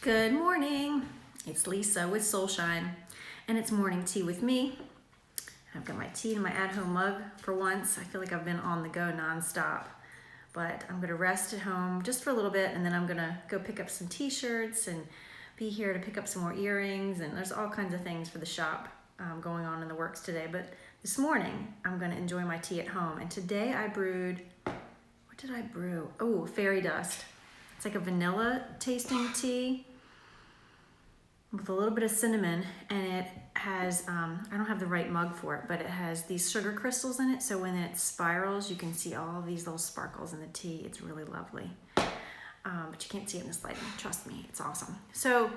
Good morning. It's Lisa with Soulshine, and it's morning tea with me. I've got my tea in my at-home mug for once. I feel like I've been on the go nonstop, but I'm gonna rest at home just for a little bit, and then I'm gonna go pick up some t-shirts and be here to pick up some more earrings, and there's all kinds of things for the shop going on in the works today. But this morning, I'm gonna enjoy my tea at home, and today I brewed, what did I brew? Oh, fairy dust. It's like a vanilla tasting tea with a little bit of cinnamon, and it has, I don't have the right mug for it, but it has these sugar crystals in it, so when it spirals, you can see all of these little sparkles in the tea. It's really lovely. But you can't see it in this lighting. Trust me, it's awesome. So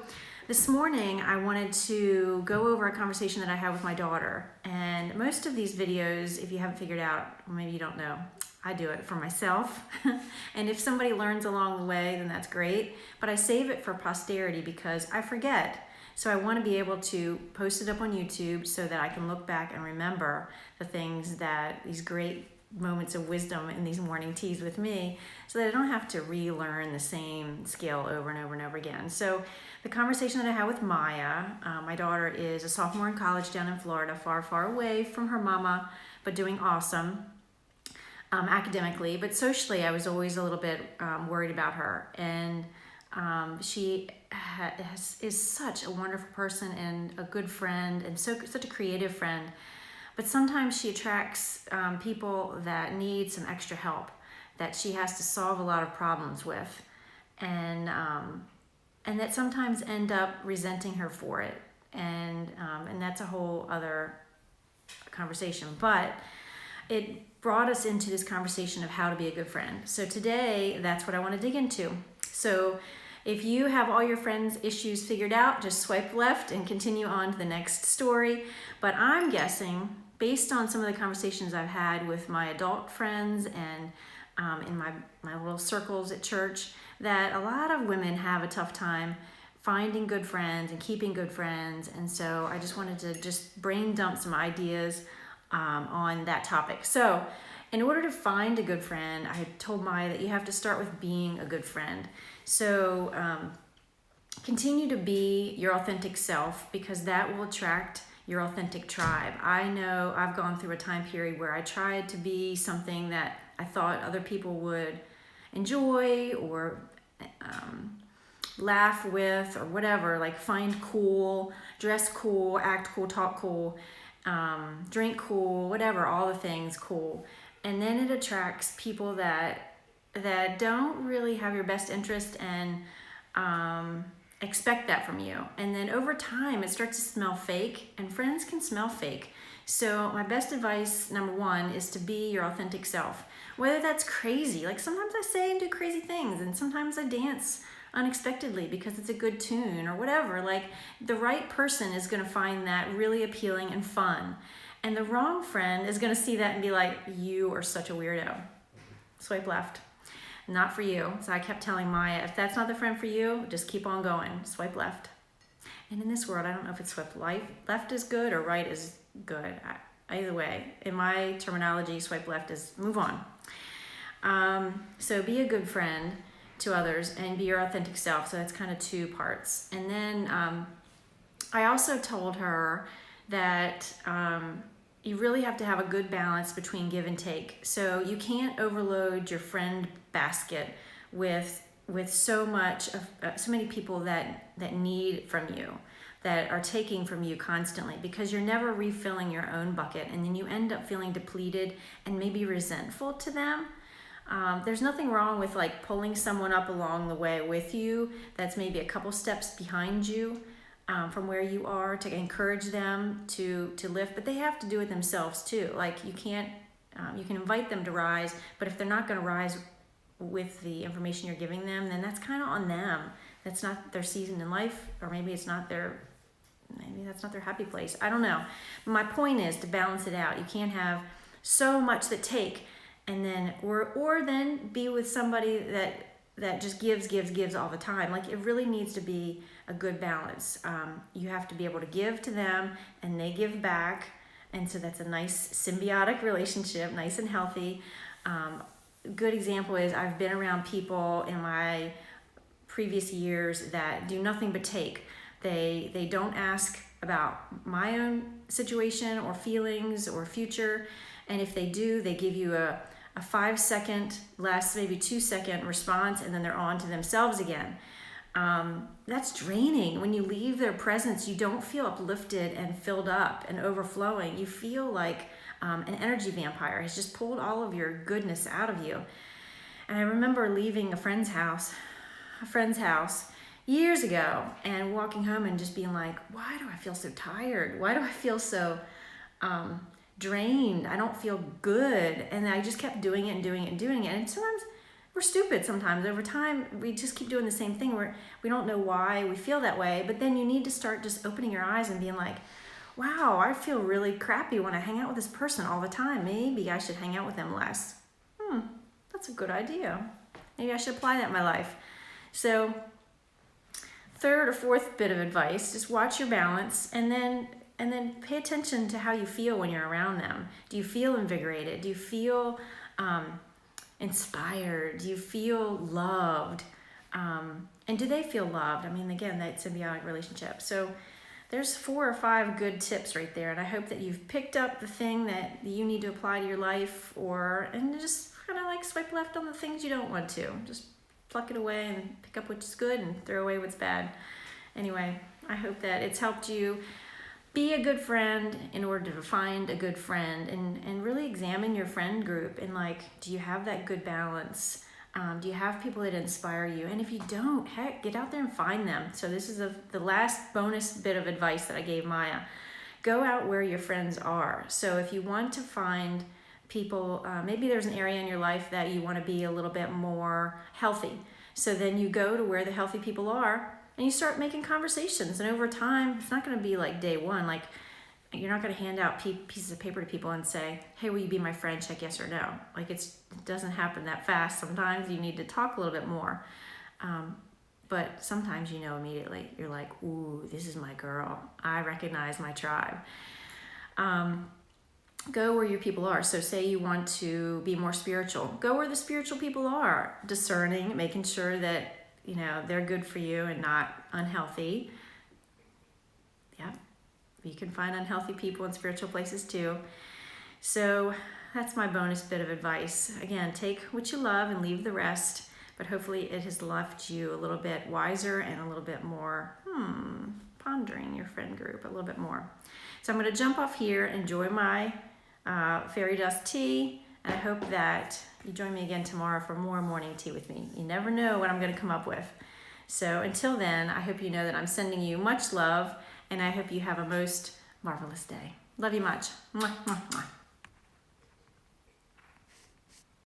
this morning, I wanted to go over a conversation that I had with my daughter, and most of these videos, if you haven't figured out, or maybe you don't know, I do it for myself. And if somebody learns along the way, then that's great. But I save it for posterity because I forget. So I want to be able to post it up on YouTube so that I can look back and remember the things that, these great moments of wisdom in these morning teas with me, so that I don't have to relearn the same skill over and over and over again. So the conversation that I had with Maya, my daughter is a sophomore in college down in Florida, far, far away from her mama, but doing awesome. Academically, but socially, I was always a little bit worried about her. And she is such a wonderful person and a good friend, and such a creative friend. But sometimes she attracts people that need some extra help, that she has to solve a lot of problems with, and that sometimes end up resenting her for it. And that's a whole other conversation. But it brought us into this conversation of how to be a good friend. So today, that's what I want to dig into. So if you have all your friends' issues figured out, just swipe left and continue on to the next story. But I'm guessing, based on some of the conversations I've had with my adult friends and in my little circles at church, that a lot of women have a tough time finding good friends and keeping good friends. And so I just wanted to just brain dump some ideas on that topic. So in order to find a good friend, I told Maya that you have to start with being a good friend. So continue to be your authentic self, because that will attract your authentic tribe. I know I've gone through a time period where I tried to be something that I thought other people would enjoy or laugh with or whatever, like find cool, dress cool, act cool, talk cool, drink cool, whatever, all the things cool. And then it attracts people that don't really have your best interest and expect that from you. And then over time, it starts to smell fake, and friends can smell fake. So my best advice, number one, is to be your authentic self. Whether that's crazy, like sometimes I say and do crazy things, and sometimes I dance unexpectedly because it's a good tune or whatever. Like, the right person is going to find that really appealing and fun, and the wrong friend is going to see that and be like, you are such a weirdo. Swipe left. Not for you. So I kept telling Maya, if that's not the friend for you, just keep on going. Swipe left. And in this world, I don't know if it's swipe left is good or right is good. Either way, in my terminology, swipe left is move on. So be a good friend to others and be your authentic self. So that's kind of two parts. And then I also told her that you really have to have a good balance between give and take. So you can't overload your friend basket with so much of so many people that need from you, that are taking from you constantly, because you're never refilling your own bucket, and then you end up feeling depleted and maybe resentful to them. There's nothing wrong with like pulling someone up along the way with you that's maybe a couple steps behind you from where you are, to encourage them to lift, but they have to do it themselves too. Like you can't, you can invite them to rise, but if they're not going to rise with the information you're giving them, then that's kind of on them. That's not their season in life, or maybe that's not their happy place. I don't know. My point is to balance it out. You can't have so much that take, and then or then be with somebody that just gives all the time. Like, it really needs to be a good balance. You have to be able to give to them and they give back, and so that's a nice symbiotic relationship, nice and healthy. Good example is I've been around people in my previous years that do nothing but take. They don't ask about my own situation or feelings or future. And if they do, they give you a 5-second, less maybe 2-second response, and then they're on to themselves again. That's draining. When you leave their presence, you don't feel uplifted and filled up and overflowing. You feel like an energy vampire has just pulled all of your goodness out of you. And I remember leaving a friend's house years ago and walking home and just being like, why do I feel so tired? Why do I feel so drained? I don't feel good. And I just kept doing it and doing it and doing it. And sometimes we're stupid sometimes. Over time, we just keep doing the same thing where we don't know why we feel that way. But then you need to start just opening your eyes and being like, wow, I feel really crappy when I hang out with this person all the time. Maybe I should hang out with them less. That's a good idea. Maybe I should apply that in my life. So third or fourth bit of advice, just watch your balance and then pay attention to how you feel when you're around them. Do you feel invigorated? Do you feel inspired? Do you feel loved? And do they feel loved? I mean, again, that symbiotic relationship. So there's 4 or 5 good tips right there. And I hope that you've picked up the thing that you need to apply to your life, and just kind of like swipe left on the things you don't want to. Just pluck it away and pick up what's good and throw away what's bad. Anyway, I hope that it's helped you be a good friend in order to find a good friend, and really examine your friend group and like, do you have that good balance? Do you have people that inspire you? And if you don't, heck, get out there and find them. So this is the last bonus bit of advice that I gave Maya. Go out where your friends are. So if you want to find people, maybe there's an area in your life that you want to be a little bit more healthy. So then you go to where the healthy people are and you start making conversations. And over time, it's not going to be like day one. Like, you're not going to hand out pieces of paper to people and say, hey, will you be my friend? Check yes or no. Like, it doesn't happen that fast. Sometimes you need to talk a little bit more. But sometimes you know immediately. You're like, ooh, this is my girl. I recognize my tribe. Go where your people are. So say you want to be more spiritual. Go where the spiritual people are. Discerning, making sure that, they're good for you and not unhealthy. Yeah, you can find unhealthy people in spiritual places too. So that's my bonus bit of advice. Again, take what you love and leave the rest. But hopefully it has left you a little bit wiser and a little bit more pondering your friend group a little bit more. So I'm going to jump off here, enjoy my fairy dust tea, and I hope that you join me again tomorrow for more morning tea with me. You never know what I'm going to come up with. So until then, I hope you know that I'm sending you much love, and I hope you have a most marvelous day. Love you much. Mwah, mwah, mwah.